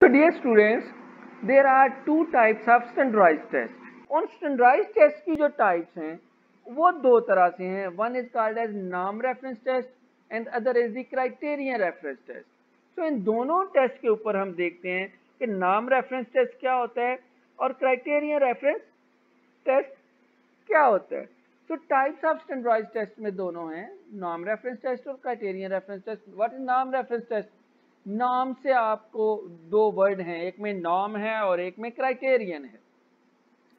So dear students, there are two types of standardized test. उन standardized test की जो types हैं वो दो तरह से हैं. One is called as norm reference test and other is the criterion reference test. So इन दोनों टेस्ट के ऊपर हम देखते हैं कि norm reference test क्या होता है और criterion reference test क्या होता है. So types of standardized test में दोनों हैं, norm reference test और criterion reference test. What is norm reference test? Norm से आपको दो वर्ड हैं, एक में नॉर्म है और एक में क्राइटेरियन है,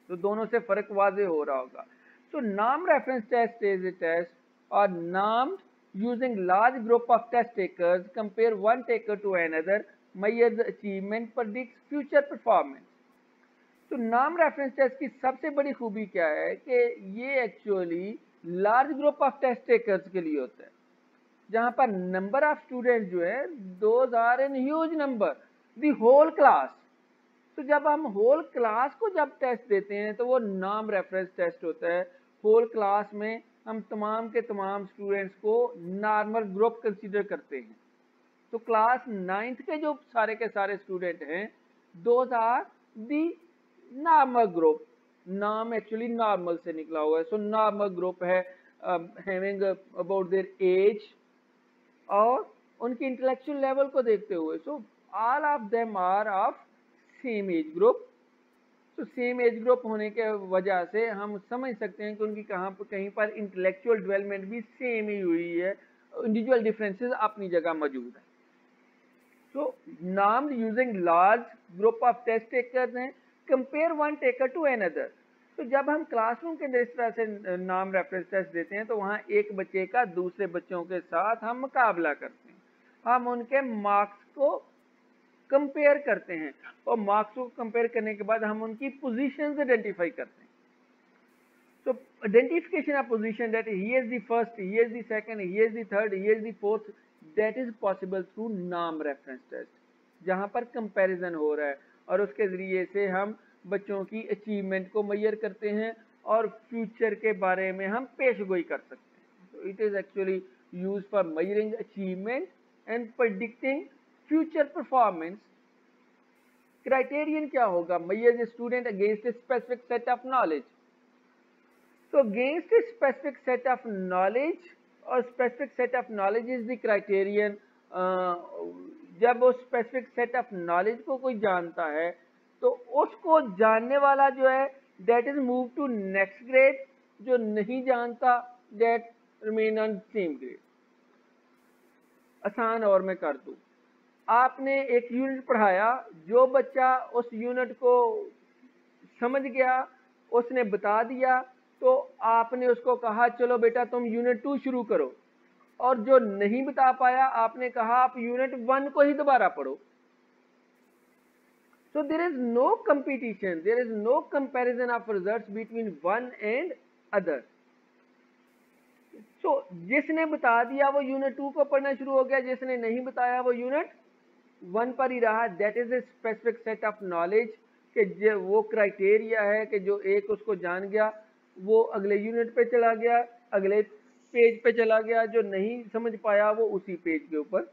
तो दोनों से फर्क वाज़ेह हो रहा होगा. तो norm reference test is a test और norm using large group of test takers compare one taker to another, measures achievement, predicts future performance. तो नॉर्म रेफरेंस टेस्ट की सबसे बड़ी खूबी क्या है कि ये actually large group of test takers के लिए होता है, जहां पर नंबर ऑफ स्टूडेंट जो है those are in huge number, the whole class. तो जब हम होल क्लास को जब टेस्ट देते हैं तो वो नॉर्म रेफरेंस टेस्ट होता है. होल क्लास में हम तमाम के तमाम स्टूडेंट्स को नॉर्मल ग्रुप कंसीडर करते हैं. तो क्लास 9th के जो सारे के सारे स्टूडेंट हैं those are the normal group. नाम एक्चुअली नॉर्मल से निकला हुआ है. सो नॉर्मल ग्रुप है हैविंग अबाउट देयर एज और उनकी इंटेलेक्चुअल लेवल को देखते हुए. So all of them are of same age group. तो सेम एज ग्रुप होने के वजह से हम समझ सकते हैं कि उनकी कहीं पर इंटेलेक्चुअल डेवलपमेंट भी सेम ही हुई है, इंडिविजुअल डिफरेंसेस अपनी जगह मौजूद है. तो नाम using large group of test takers हैं, compare one taker to another. तो जब हम क्लासरूम के अंदर इस तरह से नाम रेफरेंस टेस्ट देते हैं तो वहाँ एक बच्चे का दूसरे बच्चों के साथ हम मुकाबला करते हैं, हम उनके मार्क्स को कंपेयर करते हैं और मार्क्स को कंपेयर करने के बाद हम उनकी पोजीशंस आइडेंटिफाई करते हैं. तो identification of position, that he is the first, he is the second, he is the third, he is the fourth, that is possible through नाम रेफरेंस टेस्ट, जहाँ पर कंपैरिजन हो रहा है और उसके जरिए से हम बच्चों की अचीवमेंट को मेजर करते हैं और फ्यूचर के बारे में हम पेशगोई कर सकते हैं. तो it is actually use for measuring achievement and predicting future performance. Criterion क्या होगा? Measure the student against a specific set of knowledge. तो against a specific set of knowledge, और specific set of knowledge is the criterion. जब वो specific set of knowledge को कोई जानता है तो उसको जानने वाला जो है that is move to next grade, जो नहीं जानता that remain on same grade. आसान और मैं कर दूं, आपने एक यूनिट पढ़ाया, जो बच्चा उस यूनिट को समझ गया उसने बता दिया, तो आपने उसको कहा चलो बेटा तुम यूनिट 2 शुरू करो, और जो नहीं बता पाया आपने कहा आप यूनिट 1 को ही दोबारा पढ़ो. So there is no competition, there is no comparison of results between one and other. So जिसने बता दिया वो यूनिट 2 को पढ़ना शुरू हो गया, जिसने नहीं बताया वो यूनिट 1 पर ही रहा. That is a specific set of knowledge, कि वो क्राइटेरिया है कि जो एक उसको जान गया वो अगले यूनिट पे चला गया, अगले पेज पे चला गया, जो नहीं समझ पाया वो उसी पेज के ऊपर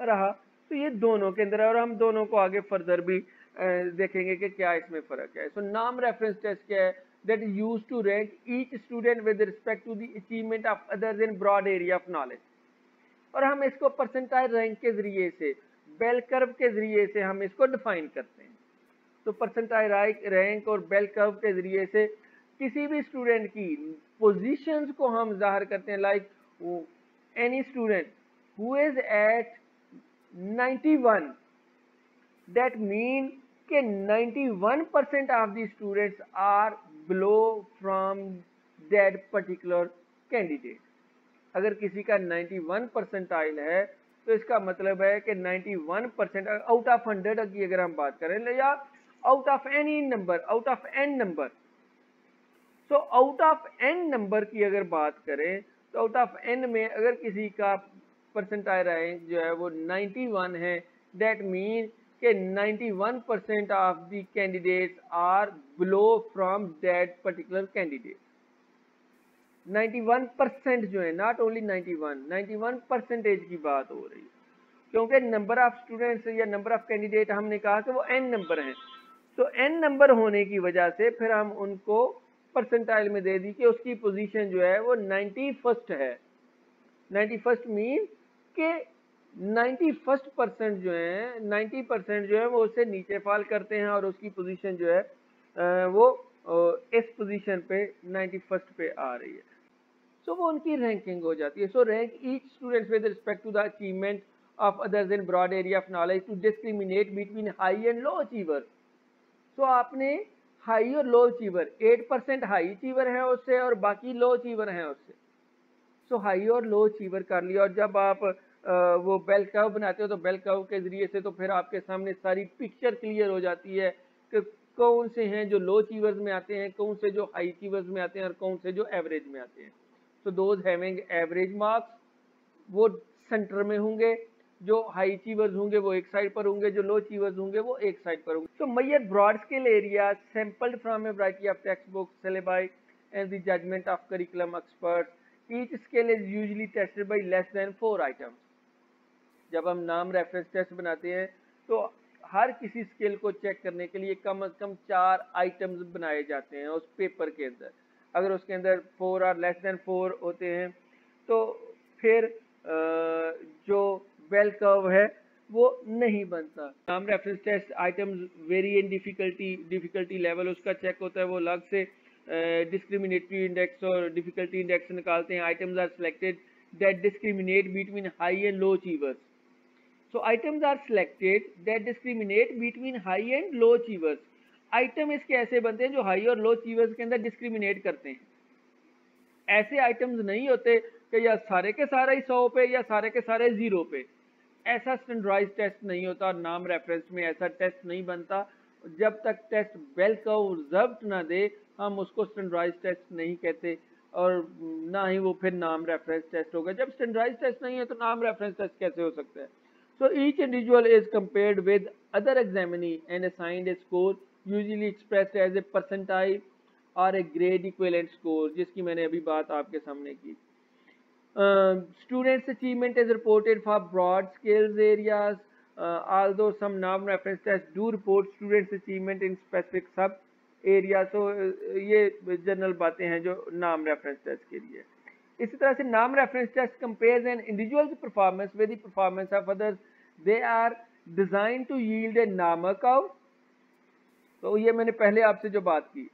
रहा. तो ये दोनों के अंदर है और हम दोनों को आगे फर्दर भी देखेंगे कि क्या इसमें फर्क है. सो नाम रेफरेंस टेस्ट क्या है? That is used to rank each student with respect to the achievement of others in broad area of knowledge. और हम इसको परसेंटाइल रैंक के जरिए से, बेल कर्व के जरिए से हम इसको डिफाइन करते हैं. तो परसेंटाइल रैंक और बेल कर्व के जरिए से किसी भी स्टूडेंट की पोजीशंस को हम जाहिर करते हैं. Like any student who is at 91, that mean कि 91% of the students are below from that particular candidate. अगर किसी का 91 परसेंटाइल है तो इसका मतलब है कि 91% आउट ऑफ 100 की अगर हम बात करें, या out of any number, out of n number. तो आउट ऑफ n नंबर की अगर बात करें तो आउट ऑफ n में अगर किसी का परसेंटाइल रैंक जो है वो 91 है, दैट मीन कि 91% of the candidates are below from that particular candidate. 91% जो है, नॉट ओनली 91 परसेंटेज की बात हो रही है. क्योंकि नंबर ऑफ स्टूडेंट्स या नंबर ऑफ कैंडिडेट हमने कहा कि वो n नंबर हैं, तो n नंबर होने की वजह से फिर हम उनको परसेंटाइल में दे दी कि उसकी पोजीशन जो है वो 91st है। 91st मीन के 91% जो है 90% जो है वो उससे नीचे फॉल करते हैं और उसकी पोजीशन जो है वो इस पोजीशन पे 91st पे आ रही है। सो वो उनकी रैंकिंग हो जाती है। So rank each student with respect to the achievement of others in broad area of knowledge to discriminate between high and low achiever. So आपने हाई और लो अचीवर, 8% हाई अचीवर है उससे और बाकी लो अचीवर हैं उससे। सो हाई और लो अचीवर कर लिया, और जब आप वो बेल कर्व बनाते हो तो बेल कर्व के जरिए से तो फिर आपके सामने सारी पिक्चर क्लियर हो जाती है कि कौन से हैं जो लो अचीवर्स में आते हैं, कौन से जो हाई अचीवर्स में आते हैं और कौन से जो एवरेज में आते हैं। So those having average marks वो सेंटर में होंगे, जो हाई अचीवर्स होंगे वो एक साइड पर होंगे, जो लो अचीवर्स होंगे वो एक साइड पर होंगे। So major broad scale area sampled from a variety of text books, syllabus and the judgement of curriculum experts. Each scale is usually tested by less than 4 items. जब हम नाम रेफरेंस टेस्ट बनाते हैं तो हर किसी scale को check करने के लिए कम से कम 4 आइटम्स बनाए जाते हैं उस पेपर के अंदर। अगर उसके अंदर 4 और लेस देन 4 होते हैं तो फिर जो बेल कर्व है वो नहीं बनता। नाम reference test items vary in difficulty level उसका चेक होता है, वो अलग से डिस्क्रिमिनेटरी इंडेक्स और डिफिकल्टी इंडेक्स निकालते हैं। Items are selected that discriminate between high and low achievers. So items are selected that discriminate between high and low achievers. Item इसके ऐसे बनते हैं जो हाई और लो अचीवर्स के अंदर डिस्क्रिमिनेट करते हैं। ऐसे आइटम्स नहीं होते कि या सारे के सारे 100 पे या सारे के सारे 0 पे। ऐसा स्टैंडर्डाइज टेस्ट नहीं होता, नाम रेफरेंस में ऐसा टेस्ट नहीं बनता। जब तक टेस्ट बेल कर्व रिजल्ट ना दे हम उसको स्टैंडर्डाइज टेस्ट नहीं कहते और ना ही वो फिर नाम रेफरेंस टेस्ट होगा। जब स्टैंडर्डाइज टेस्ट नहीं है तो नाम रेफरेंस टेस्ट कैसे हो सकता है? So each individual is compared with other examinee and assigned a score usually expressed as a percentile or a grade equivalent score, जिसकी मैंने अभी बात आपके सामने की। Students' achievement is reported for broad scales areas, although some norm reference tests do report students' achievement in specific sub areas. So ये general बातें हैं जो नाम रेफरेंस टेस्ट के लिए। इसी तरह से नाम reference test compares an individual's performance with the performance of others. They are designed to yield a normal curve. तो ये मैंने पहले आपसे जो बात की,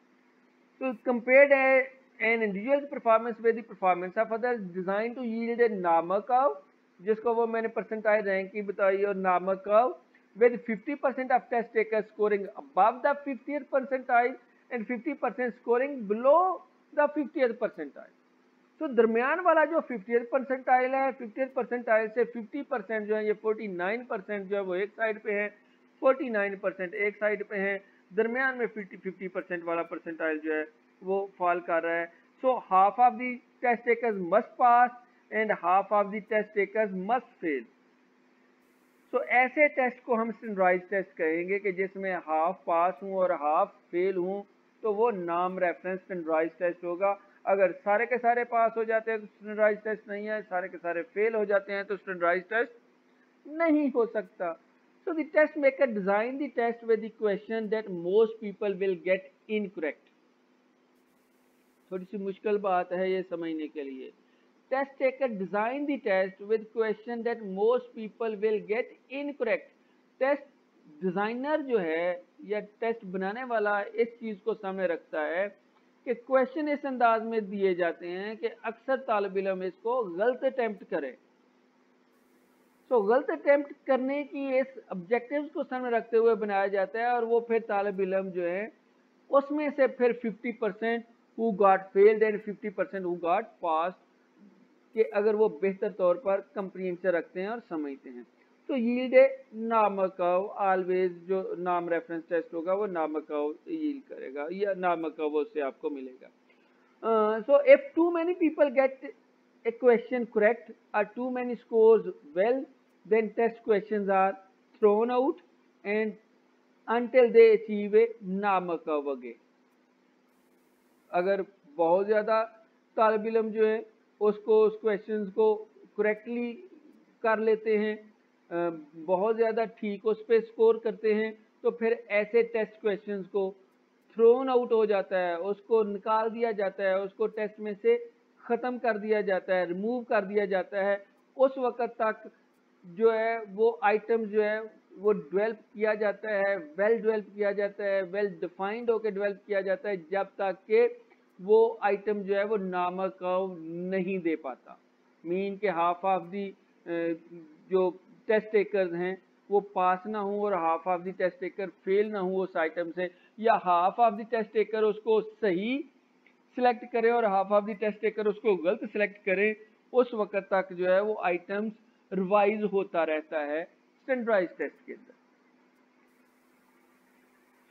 तो compared an individual's performance with the performance of others designed to yield a normal curve, जिसको वो मैंने परसेंटाइल रैंक की बताई, और normal curve with 50% of test takers scoring above the 50th percentile and 50% scoring below the 50th percentile. तो दरमियान वाला जो 50th percentile है, 50th percentile से 50% जो है ये 49% जो है वो एक साइड पे है, 49% एक साइड पे है, दरमियान में 50% वाला परसेंटाइल जो है वो फॉल कर रहा है। So half of the test takers must pass and half of the test takers must fail. So ऐसे टेस्ट को हम स्टैंडर्डाइज टेस्ट कहेंगे कि जिसमें हाफ पास हूँ और हाफ फेल हूँ, तो वो नाम रेफरेंस स्टैंडर्डाइज टेस्ट होगा। अगर सारे के सारे पास हो जाते हैं तो स्टैंडर्डाइज टेस्ट नहीं है, सारे के सारे फेल हो जाते हैं तो स्टैंडर्डाइज टेस्ट नहीं हो सकता। So the test maker designed the test with the question that most people will get incorrect. थोड़ी सी मुश्किल बात है ये समझने के लिए। Test taker designed the test with question that most people will get incorrect. Test designer जो है या टेस्ट बनाने वाला इस चीज को सामने रखता है कि क्वेश्चन इस अंदाज में दिए जाते हैं कि अक्सर तालिब इल्म इसको गलत अटेम्प्ट करे। तो गलत अटेम्प्ट करने की इस ऑब्जेक्टिव्स को सामने रखते हुए बनाया जाता है, और वो फिर तालिब इल्म जो है उसमें से फिर 50% who got failed and 50% who got pass कि अगर वो बेहतर तौर पर कंप्रीहेंशन रखते हैं और समझते हैं। तो yield a normal curve, always जो नाम रेफरेंस टेस्ट होगा वो नॉर्मल कर्व यील्ड करेगा या नॉर्मल कर्व उससे आपको मिलेगा। So if two many people get a question correct or too many scores well, then test questions are thrown out and until they achieve a normal curve again. अगर बहुत ज़्यादा तालिब इल्म जो है उसको उस क्वेश्चंस को करेक्टली कर लेते हैं बहुत ज़्यादा ठीक उस पर स्कोर करते हैं तो फिर ऐसे टेस्ट क्वेश्चंस को थ्रोन आउट हो जाता है, उसको निकाल दिया जाता है, उसको टेस्ट में से ख़त्म कर दिया जाता है, रिमूव कर दिया जाता है। उस वक़्त तक जो है वो आइटम जो है वो डेवलप किया जाता है, वेल डेवलप किया जाता है, वेल डिफाइंड होकर डेवलप किया जाता है, जब तक कि वो आइटम जो है वो नामक नहीं दे पाता। मीन के हाफ ऑफ दी जो टेस्ट टेकर्स हैं वो पास ना हो और half of the test taker fail ना हो उस आइटम से, या half of the test taker उसको सही सिलेक्ट करे और half of the test taker उसको गलत सिलेक्ट करे, उस वक्त तक जो है वो आइटम्स रिवाइज होता रहता है स्टैंडर्डाइज टेस्ट के अंदर।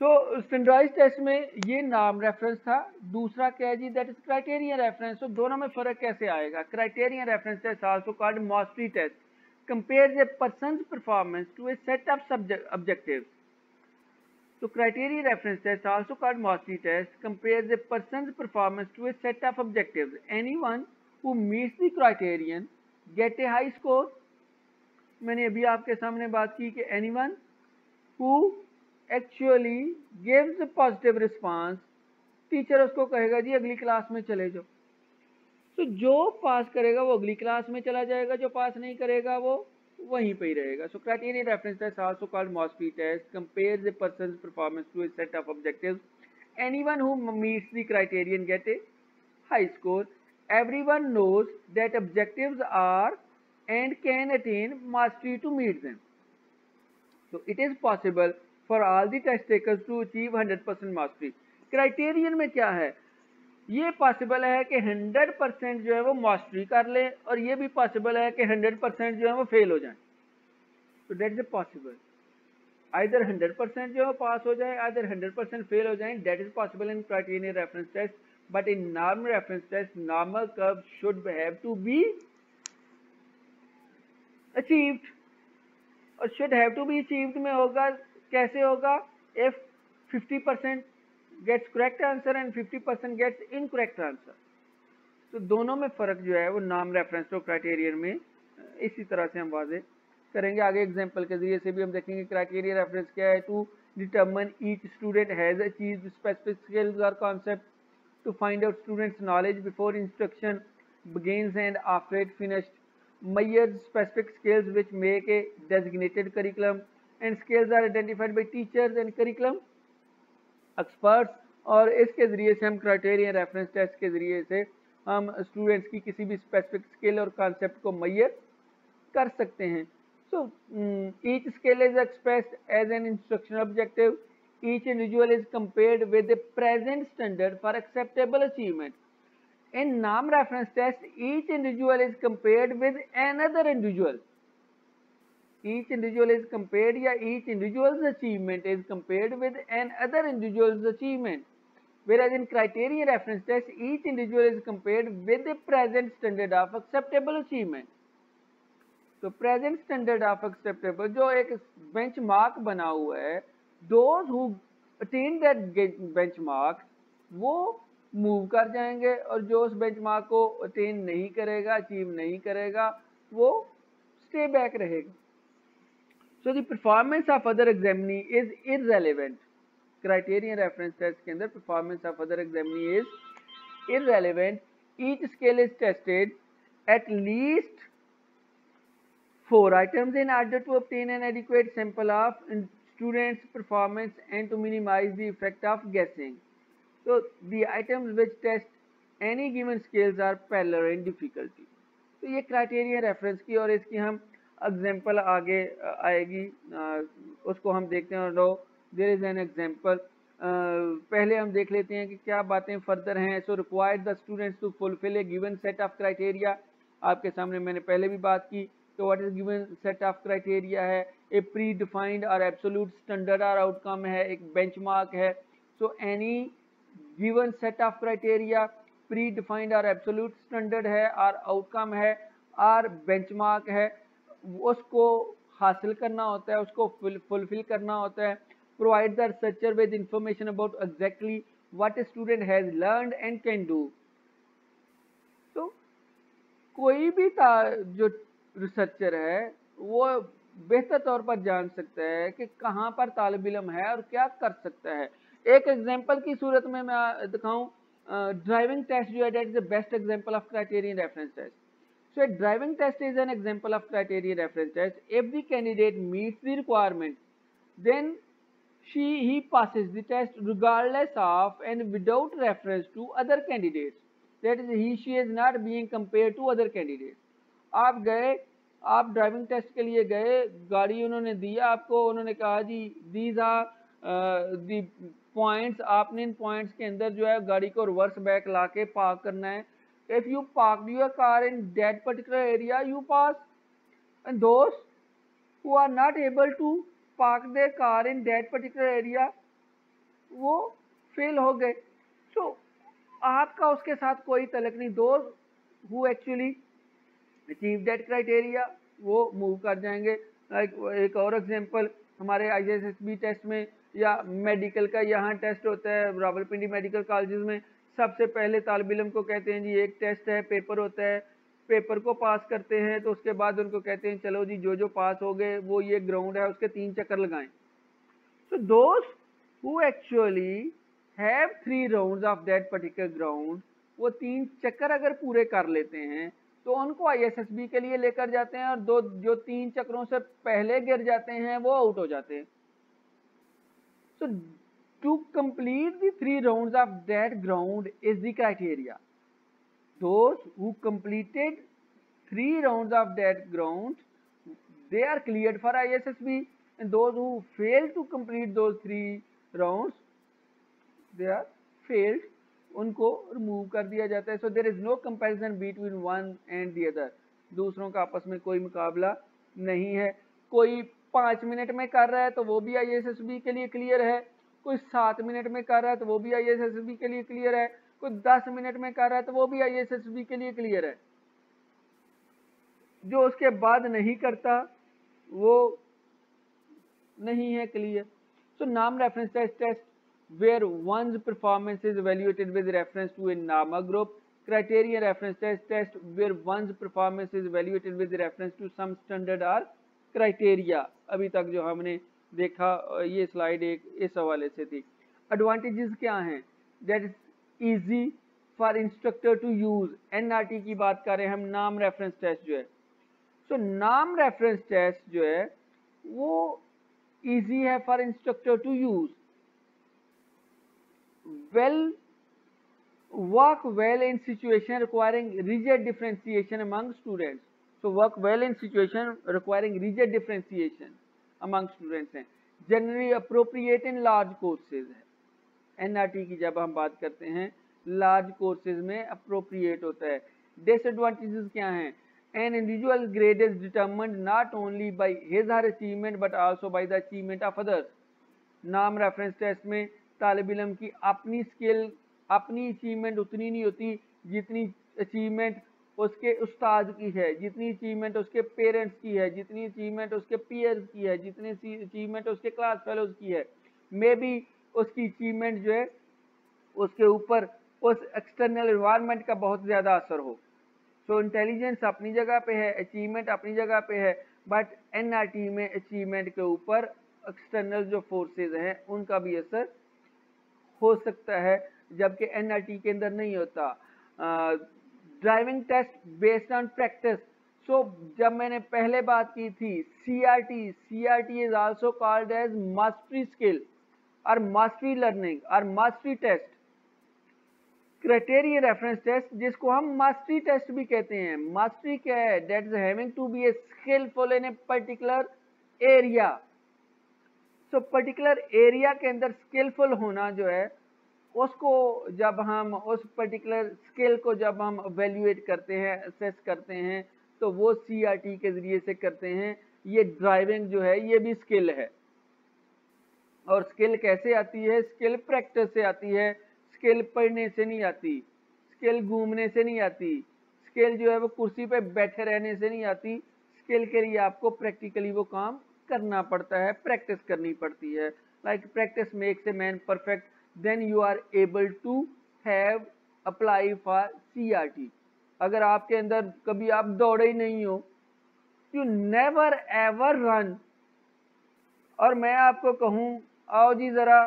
तो स्टैंडर्डाइज टेस्ट में ये नाम रेफरेंस था। दूसरा क्या है जी, दैट इज क्राइटेरियन रेफरेंस। तो दोनों में फर्क कैसे आएगा? Criterion reference test also called mastery test compares a person's performance to a set of objectives. So criteria reference test, also called mastery test, compares a person's performance to a set of objectives. Anyone who meets the criterion get a high score. मैंने अभी आपके सामने बात की कि anyone who actually gives a positive response, teacher उसको कहेगा जी अगली क्लास में चले जाओ। तो जो पास करेगा वो अगली क्लास में चला जाएगा, जो पास नहीं करेगा वो वहीं पे ही रहेगा। So criterion reference test also called mastery test compares a person's performance to a set of objectives. Anyone who meets the criterion get a high score. Everyone knows that objectives are and can attain mastery to meet them. So it is possible for all the test takers to achieve 100% mastery. Criterion में क्या है? ये possible है कि 100% जो है वो mastery कर ले, और ये भी पॉसिबल है कि 100% जो है वो फेल हो जाए। तो दैट इज पॉसिबल, आइदर 100% जो है पास हो जाए, आइदर 100% फेल हो जाए। That is possible in criterion reference test, but in normal reference test normal curve should have to be achieved. और should have to be achieved में होगा, कैसे होगा? If 50% gets correct answer and 50% gets incorrect answer। तो दोनों में फर्क जो है वो नाम रेफरेंस और क्राइटेरियन में इसी तरह से हम वाजे करेंगे। आगे एग्जांपल के जरिए से भी हम देखेंगे क्राइटेरिया रेफरेंस क्या है। To determine each student has achieved specific skills और concept, to find out students knowledge before instruction begins and after it finished, measure specific skills which make a designated curriculum, and skills are identified by teachers and curriculum experts. और इसके ज़रिए से हम criterion reference test के ज़रिए से हम students की किसी भी स्पेसिफिक स्किल और कॉन्सेप्ट को मेजर कर सकते हैं। So each skill is expressed as an instruction objective. Each individual is compared with the present standard for acceptable achievement. In नाम reference test each individual is compared with another individual. Each individual is compared, या each individual's achievement is compared with an other individual's achievement, whereas in criterion reference test each individual is compared with the present standard of acceptable achievement। तो present standard of acceptable जो एक benchmark बना हुआ है, those who attain that benchmark वो move कर जाएंगे, और जो उस benchmark को attain नहीं करेगा, achieve नहीं करेगा, वो stay back रहेगा। So the performance of other examinee is irrelevant। Criterion reference test के अंदर performance of other examinee is irrelevant। Each scale is tested at least 4 items in order to obtain an adequate sample of students' performance and to minimize the effect of guessing। So the items which test any given scales are parallel in difficulty। तो ये criterion reference की, और इसकी हम example आगे आएगी, उसको हम देखते हैं। लो देयर इज एन एग्जाम्पल। पहले हम देख लेते हैं कि क्या बातें फर्दर हैं। So required the students to fulfil a given set of criteria. आपके सामने मैंने पहले भी बात की। तो what is given set of criteria है? A predefined or absolute standard or outcome है, एक बेंचमार्क है। So any given set of criteria predefined or absolute standard है, और आउटकम है, और बेंचमार्क है, उसको हासिल करना होता है, उसको फुलफिल करना होता है। Provide the researcher with information about exactly what a student has learned and can do. तो कोई भी जो रिसर्चर है वो बेहतर तौर पर जान सकता है कि कहाँ पर तालिब इल्म है और क्या कर सकता है। एक एग्जांपल की सूरत में मैं दिखाऊं, ड्राइविंग टेस्ट जो है that is the best example of criterion reference test. So a driving test is an example of criteria reference test. If the candidate meets the requirement, then he passes the test regardless of and without reference to other candidates. That is, she is not being compared to other candidates. आप गए, आप driving test के लिए गए, गाड़ी उन्होंने दिया आपको, उन्होंने कहा जी दीज आर दी पॉइंट्स, आपने इन पॉइंट्स के अंदर जो है गाड़ी को रिवर्स बैक ला के पार्क करना है। If you parked your car in that particular area, you pass, and those who are not able to park their car in that particular area, वो फेल हो गए। So आपका उसके साथ कोई तलक नहीं। Those who actually achieve that criteria वो मूव कर जाएंगे। एक और एग्जांपल हमारे ISSB टेस्ट में या मेडिकल का यहाँ टेस्ट होता है रावलपिंडी मेडिकल कॉलेजेस में। सबसे पहले तालिब इल्म को कहते हैं जी एक टेस्ट है, पेपर होता है, पेपर को पास करते हैं तो उसके बाद उनको कहते हैं चलो जी जो जो पास हो गए वो ये ग्राउंड है उसके 3 चक्कर लगाएं। सो दोस्त who actually have 3 rounds of that particular ground, वो 3 चक्कर अगर पूरे कर लेते हैं तो उनको ISSB के लिए लेकर जाते हैं, और दो जो 3 चक्रों से पहले गिर जाते हैं वो आउट हो जाते हैं। So to complete the 3 rounds of that ground is the criteria. Those who completed 3 rounds of that ground, they are cleared for ISSB, and those who fail to complete those 3 rounds, they are failed, उनको remove कर दिया जाता है। So there is no comparison between one and the other. दूसरों का आपस में कोई मुकाबला नहीं है। कोई 5 मिनट में कर रहा है तो वो भी ISSB के लिए क्लियर है, कोई 7 मिनट में कर रहा है तो वो भी ISSB के लिए क्लियर है, कोई 10 मिनट में कर रहा है तो वो भी ISSB के लिए क्लियर है। जो उसके बाद नहीं करता वो नहीं है clear. So NAM reference test where one's performance is evaluated with reference to a NAMA group. Criteria reference test where one's performance is evaluated with reference to some standard or criteria. अभी तक जो हमने देखा ये slide एक इस हवाले से थी। एडवांटेजेस क्या हैं? That is easy for instructor to use. NRT की बात करें हम, नाम रेफरेंस टेस्ट जो है, सो नाम रेफरेंस टेस्ट जो है वो इजी है for instructor to use. work well in situation requiring rigid differentiation among students. So work well in situation requiring rigid differentiation among students हैं। Generally appropriate in large courses है। NRT की जब हम बात करते हैं large courses में appropriate होता है। Disadvantages क्या हैं? An individual grade is determined not only by his or her achievement but also by the achievement of others. नाम रेफरेंस टेस्ट में तालिब इल्म की अपनी स्किल, अपनी अचीवमेंट उतनी नहीं होती जितनी अचीवमेंट उसके उस्ताद की है, जितनी अचीवमेंट उसके पेरेंट्स की है, जितनी अचीवमेंट उसके पीयर्स की है, जितनी अचीवमेंट उसके क्लास फेलोज की है। मे बी उसकी अचीवमेंट जो है उसके ऊपर उस एक्सटर्नल एनवायरनमेंट का बहुत ज़्यादा असर हो। सो इंटेलिजेंस अपनी जगह पे है, अचीवमेंट अपनी जगह पे है, बट NRT में अचीवमेंट के ऊपर एक्सटर्नल जो फोर्सेस हैं उनका भी असर हो सकता है, जबकि NRT के अंदर नहीं होता। Driving test based on practice. So जब मैंने पहले बात की थी CRT is also called as mastery skill और मास्टरी लर्निंग और mastery test. Criteria reference test जिसको हम मास्टरी टेस्ट भी कहते हैं। मास्टरी क्या है? That is having to be a skilful in a particular area. So particular area के अंदर स्किलफुल होना जो है उसको जब हम उस पर्टिकुलर स्किल को जब हम एवेल्युएट करते हैं, असेस करते हैं, तो वो CRT के ज़रिए से करते हैं। ये ड्राइविंग जो है ये भी स्किल है, और स्किल कैसे आती है? स्किल प्रैक्टिस से आती है, स्किल पढ़ने से नहीं आती, स्किल घूमने से नहीं आती, स्किल जो है वो कुर्सी पे बैठे रहने से नहीं आती। स्किल के लिए आपको प्रैक्टिकली वो काम करना पड़ता है, प्रैक्टिस करनी पड़ती है। Like practice makes a man perfect, then you are able to have apply for CRT। अगर आपके अंदर कभी आप दौड़े ही नहीं हो यू नेवर एवर रन, और मैं आपको कहूँ आओ जी ज़रा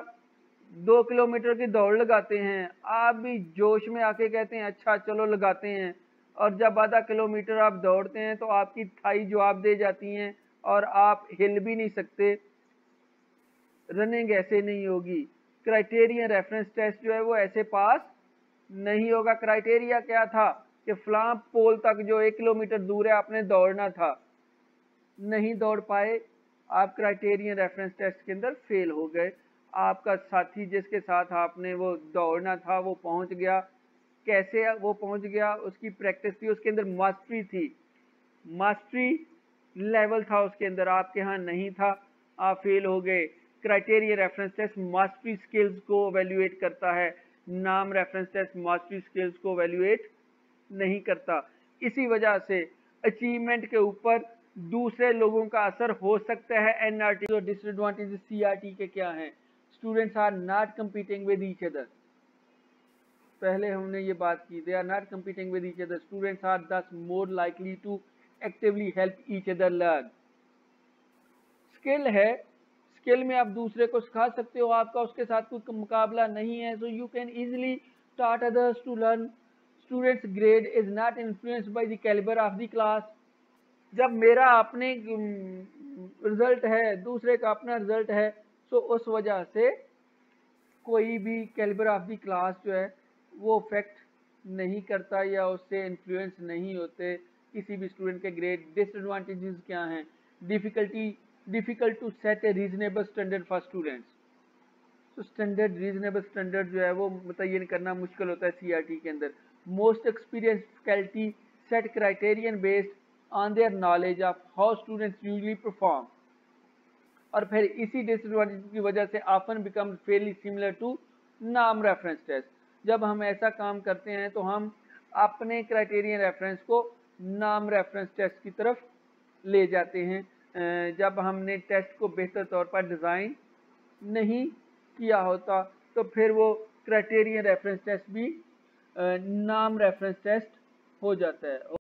2 किलोमीटर की दौड़ लगाते हैं, आप भी जोश में आके कहते हैं अच्छा चलो लगाते हैं, और जब आधा किलोमीटर आप दौड़ते हैं तो आपकी थाई जवाब दे जाती हैं और आप हिल भी नहीं सकते। रनिंग ऐसे नहीं होगी। क्राइटेरियन रेफरेंस टेस्ट जो है वो ऐसे पास नहीं होगा। क्राइटेरिया क्या था कि फलां पोल तक जो 1 किलोमीटर दूर है आपने दौड़ना था, नहीं दौड़ पाए, आप क्राइटेरियन रेफरेंस टेस्ट के अंदर फेल हो गए। आपका साथी जिसके साथ आपने वो दौड़ना था वो पहुंच गया। कैसे वो पहुंच गया? उसकी प्रैक्टिस थी, उसके अंदर मास्टरी थी, मास्टरी लेवल था उसके अंदर, आपके यहाँ नहीं था, आप फेल हो गए। Criterion reference test mastery skills को एवेल्युएट करता है, नाम रेफरेंस टेस्ट मास्टरी स्किल्स को एवेल्युएट नहीं करता। इसी वजह से अचीवमेंट के ऊपर दूसरे लोगों का असर हो सकता है। एनआरटी और डिसएडवांटेज सीआरटी के क्या हैं? Students are not competing with each other, पहले हमने ये बात की, they are not competing with each other, students are thus more likely to actively help each other learn. Skill है, स्किल में आप दूसरे को सिखा सकते हो, आपका उसके साथ कोई मुकाबला नहीं है, so you can easily start others to learn. Students grade is not influenced by the calibre of the class. जब मेरा अपने रिजल्ट है, दूसरे का अपना रिजल्ट है, सो उस वजह से कोई भी कैलिबर ऑफ द क्लास जो है वो अफेक्ट नहीं करता या उससे इन्फ्लुएंस नहीं होते किसी भी स्टूडेंट के ग्रेड। डिसएडवांटेजेस क्या हैं? Difficult to set a reasonable standard for students. तो स्टैंडर्ड रीजनेबल स्टैंडर्ड जो है वो मुतय्यन करना मुश्किल होता है सीआरटी के अंदर। Most experience faculty set criterion based on their knowledge of how students usually perform, और फिर इसी डिसएडवांटेज की वजह से often become fairly similar to नाम रेफरेंस टेस्ट। जब हम ऐसा काम करते हैं तो हम अपने क्राइटेरियन रेफरेंस को नाम रेफरेंस टेस्ट की तरफ ले जाते हैं। जब हमने टेस्ट को बेहतर तौर पर डिज़ाइन नहीं किया होता तो फिर वो क्राइटेरियन रेफरेंस टेस्ट भी नाम रेफरेंस टेस्ट हो जाता है।